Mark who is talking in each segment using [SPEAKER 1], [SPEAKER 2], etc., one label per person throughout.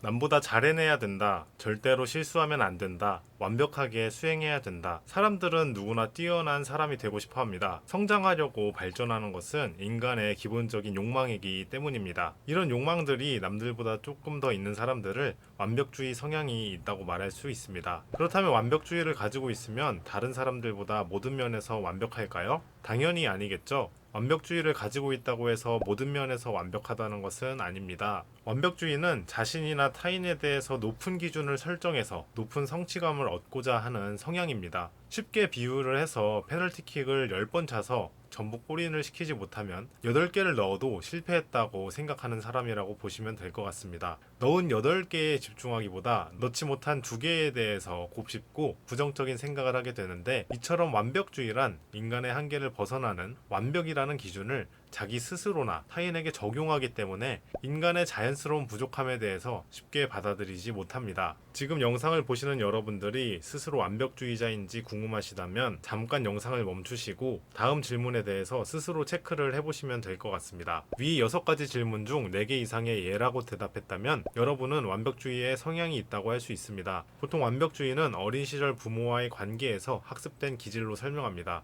[SPEAKER 1] 남보다 잘 해내야 된다. 절대로 실수하면 안 된다. 완벽하게 수행해야 된다. 사람들은 누구나 뛰어난 사람이 되고 싶어 합니다. 성장하려고 발전하는 것은 인간의 기본적인 욕망이기 때문입니다. 이런 욕망들이 남들보다 조금 더 있는 사람들을 완벽주의 성향이 있다고 말할 수 있습니다. 그렇다면 완벽주의를 가지고 있으면 다른 사람들보다 모든 면에서 완벽할까요? 당연히 아니겠죠. 완벽주의를 가지고 있다고 해서 모든 면에서 완벽하다는 것은 아닙니다. 완벽주의는 자신이나 타인에 대해서 높은 기준을 설정해서 높은 성취감을 얻고자 하는 성향입니다. 쉽게 비유를 해서 페널티킥을 10번 차서 전부 골인을 시키지 못하면 8개를 넣어도 실패했다고 생각하는 사람이라고 보시면 될 것 같습니다. 넣은 8개에 집중하기보다 넣지 못한 2개에 대해서 곱씹고 부정적인 생각을 하게 되는데, 이처럼 완벽주의란 인간의 한계를 벗어나는 완벽이라는 기준을 자기 스스로나 타인에게 적용하기 때문에 인간의 자연스러운 부족함에 대해서 쉽게 받아들이지 못합니다. 지금 영상을 보시는 여러분들이 스스로 완벽주의자인지 궁금하시다면 잠깐 영상을 멈추시고 다음 질문에 대해서 스스로 체크를 해보시면 될 것 같습니다. 위 6가지 질문 중 4개 이상의 예라고 대답했다면 여러분은 완벽주의의 성향이 있다고 할 수 있습니다. 보통 완벽주의는 어린 시절 부모와의 관계에서 학습된 기질로 설명합니다.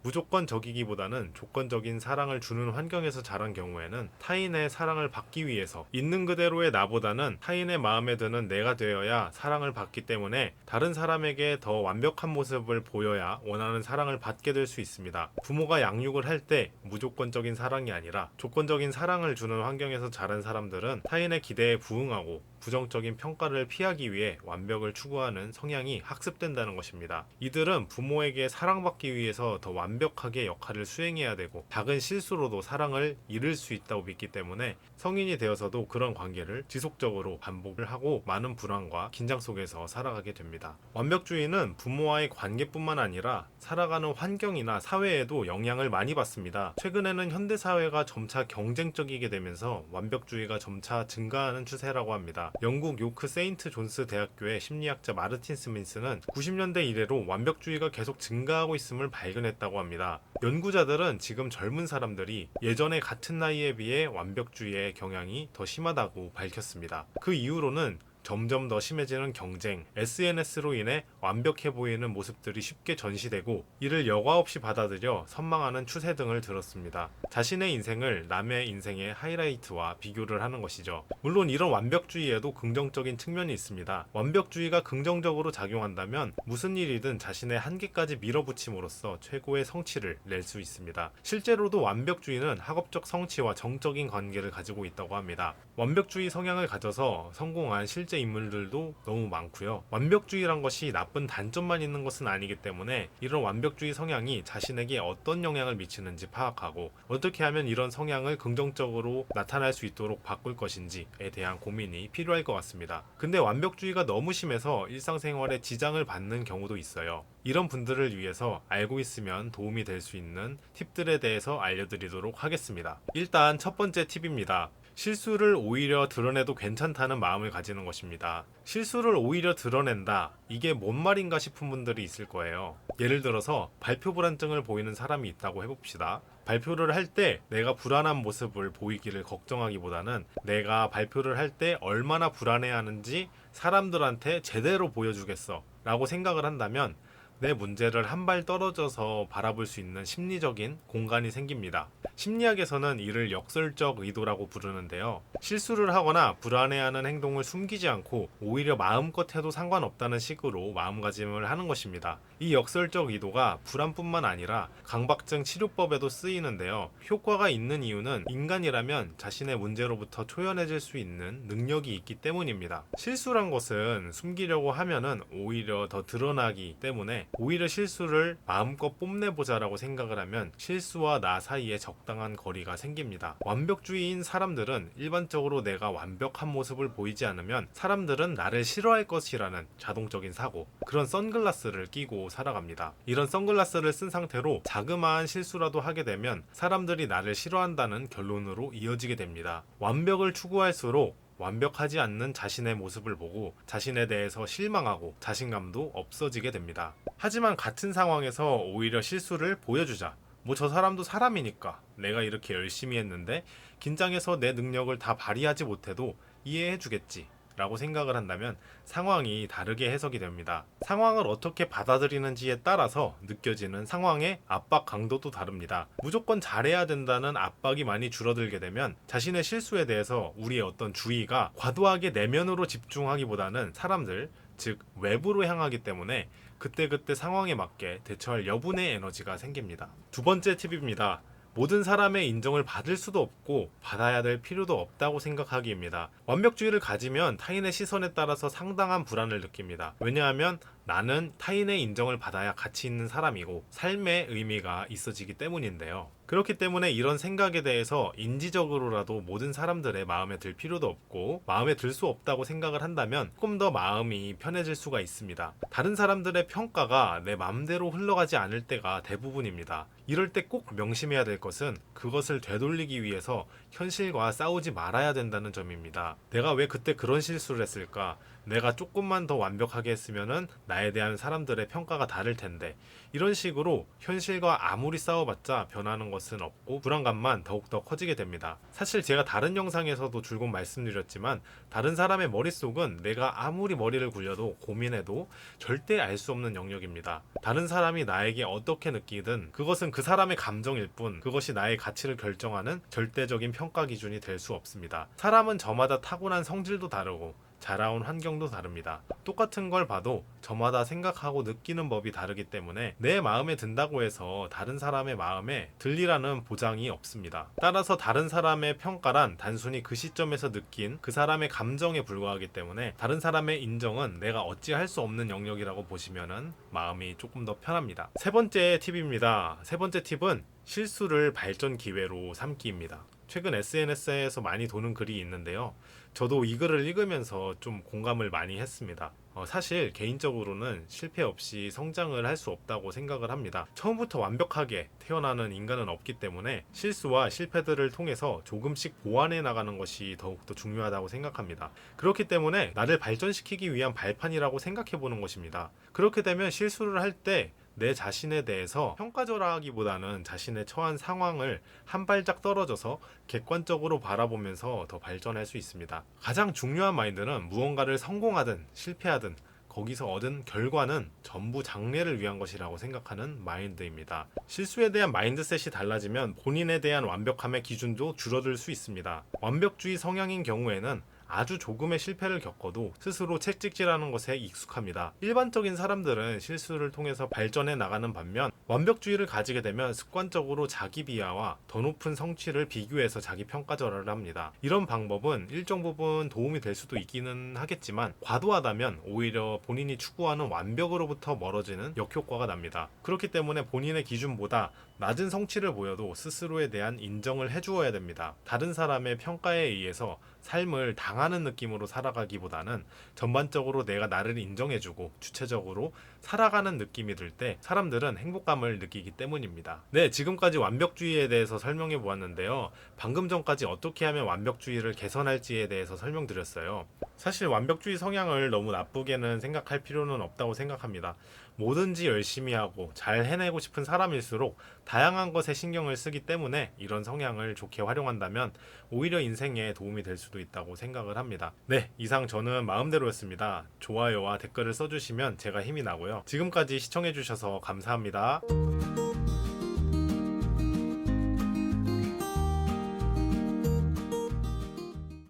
[SPEAKER 1] 무조건적이기보다는 조건적인 사랑을 주는 환경에서 자란 경우에는 타인의 사랑을 받기 위해서 있는 그대로의 나보다는 타인의 마음에 드는 내가 되어야 사랑을 받기 때문에 다른 사람에게 더 완벽한 모습을 보여야 원하는 사랑을 받게 될 수 있습니다. 부모가 양육을 할 때 무조건적인 사랑이 아니라 조건적인 사랑을 주는 환경에서 자란 사람들은 타인의 기대에 부응하고 부정적인 평가를 피하기 위해 완벽을 추구하는 성향이 학습된다는 것입니다. 이들은 부모에게 사랑받기 위해서 더 완벽하게 역할을 수행해야 되고 작은 실수로도 사랑을 잃을 수 있다고 믿기 때문에 성인이 되어서도 그런 관계를 지속적으로 반복을 하고 많은 불안과 긴장 속에서 살아가게 됩니다. 완벽주의는 부모와의 관계뿐만 아니라 살아가는 환경이나 사회에도 영향을 많이 받습니다. 최근에는 현대사회가 점차 경쟁적이게 되면서 완벽주의가 점차 증가하는 추세라고 합니다. 영국 요크 세인트 존스 대학교의 심리학자 마르틴 스미스는 90년대 이래로 완벽주의가 계속 증가하고 있음을 발견했다고 합니다. 연구자들은 지금 젊은 사람들이 예전의 같은 나이에 비해 완벽주의의 경향이 더 심하다고 밝혔습니다. 그 이유로는 점점 더 심해지는 경쟁, SNS로 인해 완벽해 보이는 모습들이 쉽게 전시되고 이를 여과 없이 받아들여 선망하는 추세 등을 들었습니다. 자신의 인생을 남의 인생의 하이라이트와 비교를 하는 것이죠. 물론 이런 완벽주의에도 긍정적인 측면이 있습니다. 완벽주의가 긍정적으로 작용한다면 무슨 일이든 자신의 한계까지 밀어붙임으로써 최고의 성취를 낼 수 있습니다. 실제로도 완벽주의는 학업적 성취와 정적인 관계를 가지고 있다고 합니다. 완벽주의 성향을 가져서 성공한 실제 인물들도 너무 많고요. 완벽주의란 것이 나쁜 단점만 있는 것은 아니기 때문에 이런 완벽주의 성향이 자신에게 어떤 영향을 미치는지 파악하고 어떻게 하면 이런 성향을 긍정적으로 나타날 수 있도록 바꿀 것인지에 대한 고민이 필요할 것 같습니다. 근데 완벽주의가 너무 심해서 일상생활에 지장을 받는 경우도 있어요. 이런 분들을 위해서 알고 있으면 도움이 될 수 있는 팁들에 대해서 알려드리도록 하겠습니다. 일단 첫 번째 팁입니다. 실수를 오히려 드러내도 괜찮다는 마음을 가지는 것입니다. 실수를 오히려 드러낸다. 이게 뭔 말인가 싶은 분들이 있을 거예요. 예를 들어서 발표 불안증을 보이는 사람이 있다고 해봅시다. 발표를 할 때 내가 불안한 모습을 보이기를 걱정하기보다는 내가 발표를 할 때 얼마나 불안해하는지 사람들한테 제대로 보여주겠어 라고 생각을 한다면 내 문제를 한 발 떨어져서 바라볼 수 있는 심리적인 공간이 생깁니다. 심리학에서는 이를 역설적 의도라고 부르는데요. 실수를 하거나 불안해하는 행동을 숨기지 않고 오히려 마음껏 해도 상관없다는 식으로 마음가짐을 하는 것입니다. 이 역설적 의도가 불안뿐만 아니라 강박증 치료법에도 쓰이는데요. 효과가 있는 이유는 인간이라면 자신의 문제로부터 초연해질 수 있는 능력이 있기 때문입니다. 실수란 것은 숨기려고 하면은 오히려 더 드러나기 때문에 오히려 실수를 마음껏 뽐내보자라고 생각을 하면 실수와 나 사이에 적당한 거리가 생깁니다. 완벽주의인 사람들은 일반적으로 내가 완벽한 모습을 보이지 않으면 사람들은 나를 싫어할 것이라는 자동적인 사고, 그런 선글라스를 끼고 살아갑니다. 이런 선글라스를 쓴 상태로 자그마한 실수라도 하게 되면 사람들이 나를 싫어한다는 결론으로 이어지게 됩니다. 완벽을 추구할수록 완벽하지 않는 자신의 모습을 보고 자신에 대해서 실망하고 자신감도 없어지게 됩니다. 하지만 같은 상황에서 오히려 실수를 보여주자. 뭐 저 사람도 사람이니까 내가 이렇게 열심히 했는데 긴장해서 내 능력을 다 발휘하지 못해도 이해해주겠지 라고 생각을 한다면 상황이 다르게 해석이 됩니다. 상황을 어떻게 받아들이는지에 따라서 느껴지는 상황의 압박 강도도 다릅니다. 무조건 잘해야 된다는 압박이 많이 줄어들게 되면 자신의 실수에 대해서 우리의 어떤 주의가 과도하게 내면으로 집중하기보다는 사람들, 즉 외부로 향하기 때문에 그때그때 상황에 맞게 대처할 여분의 에너지가 생깁니다. 두 번째 팁입니다. 모든 사람의 인정을 받을 수도 없고 받아야 될 필요도 없다고 생각하기입니다. 완벽주의를 가지면 타인의 시선에 따라서 상당한 불안을 느낍니다. 왜냐하면 나는 타인의 인정을 받아야 가치 있는 사람이고 삶의 의미가 있어지기 때문인데요. 그렇기 때문에 이런 생각에 대해서 인지적으로라도 모든 사람들의 마음에 들 필요도 없고 마음에 들 수 없다고 생각을 한다면 조금 더 마음이 편해질 수가 있습니다. 다른 사람들의 평가가 내 마음대로 흘러가지 않을 때가 대부분입니다. 이럴 때 꼭 명심해야 될 것은 그것을 되돌리기 위해서 현실과 싸우지 말아야 된다는 점입니다. 내가 왜 그때 그런 실수를 했을까? 내가 조금만 더 완벽하게 했으면은 나에 대한 사람들의 평가가 다를 텐데, 이런 식으로 현실과 아무리 싸워봤자 변하는 것은 없고 불안감만 더욱더 커지게 됩니다. 사실 제가 다른 영상에서도 줄곧 말씀드렸지만 다른 사람의 머릿속은 내가 아무리 머리를 굴려도 고민해도 절대 알 수 없는 영역입니다. 다른 사람이 나에게 어떻게 느끼든 그것은 그 사람의 감정일 뿐 그것이 나의 가치를 결정하는 절대적인 평가 기준이 될 수 없습니다. 사람은 저마다 타고난 성질도 다르고 자라온 환경도 다릅니다. 똑같은 걸 봐도 저마다 생각하고 느끼는 법이 다르기 때문에 내 마음에 든다고 해서 다른 사람의 마음에 들리라는 보장이 없습니다. 따라서 다른 사람의 평가란 단순히 그 시점에서 느낀 그 사람의 감정에 불과하기 때문에 다른 사람의 인정은 내가 어찌할 수 없는 영역이라고 보시면은 마음이 조금 더 편합니다. 세 번째 팁입니다. 세 번째 팁은 실수를 발전 기회로 삼기입니다. 최근 SNS에서 많이 도는 글이 있는데요. 저도 이 글을 읽으면서 좀 공감을 많이 했습니다. 사실 개인적으로는 실패 없이 성장을 할 수 없다고 생각을 합니다. 처음부터 완벽하게 태어나는 인간은 없기 때문에 실수와 실패들을 통해서 조금씩 보완해 나가는 것이 더욱더 중요하다고 생각합니다. 그렇기 때문에 나를 발전시키기 위한 발판이라고 생각해 보는 것입니다. 그렇게 되면 실수를 할 때 내 자신에 대해서 평가절하하기보다는 자신의 처한 상황을 한 발짝 떨어져서 객관적으로 바라보면서 더 발전할 수 있습니다. 가장 중요한 마인드는 무언가를 성공하든 실패하든 거기서 얻은 결과는 전부 장래를 위한 것이라고 생각하는 마인드입니다. 실수에 대한 마인드셋이 달라지면 본인에 대한 완벽함의 기준도 줄어들 수 있습니다. 완벽주의 성향인 경우에는 아주 조금의 실패를 겪어도 스스로 채찍질하는 것에 익숙합니다. 일반적인 사람들은 실수를 통해서 발전해 나가는 반면 완벽주의를 가지게 되면 습관적으로 자기 비하와 더 높은 성취를 비교해서 자기 평가절하를 합니다. 이런 방법은 일정 부분 도움이 될 수도 있기는 하겠지만 과도하다면 오히려 본인이 추구하는 완벽으로부터 멀어지는 역효과가 납니다. 그렇기 때문에 본인의 기준보다 낮은 성취를 보여도 스스로에 대한 인정을 해주어야 됩니다. 다른 사람의 평가에 의해서 삶을 당하는 느낌으로 살아가기보다는 전반적으로 내가 나를 인정해주고 주체적으로 살아가는 느낌이 들 때 사람들은 행복감을 느끼기 때문입니다. 네, 지금까지 완벽주의에 대해서 설명해 보았는데요. 방금 전까지 어떻게 하면 완벽주의를 개선할지에 대해서 설명드렸어요. 사실 완벽주의 성향을 너무 나쁘게는 생각할 필요는 없다고 생각합니다. 뭐든지 열심히 하고 잘 해내고 싶은 사람일수록 다양한 것에 신경을 쓰기 때문에 이런 성향을 좋게 활용한다면 오히려 인생에 도움이 될 수도 있다고 생각을 합니다. 네, 이상 저는 마음대로였습니다. 좋아요와 댓글을 써주시면 제가 힘이 나고요. 지금까지 시청해주셔서 감사합니다.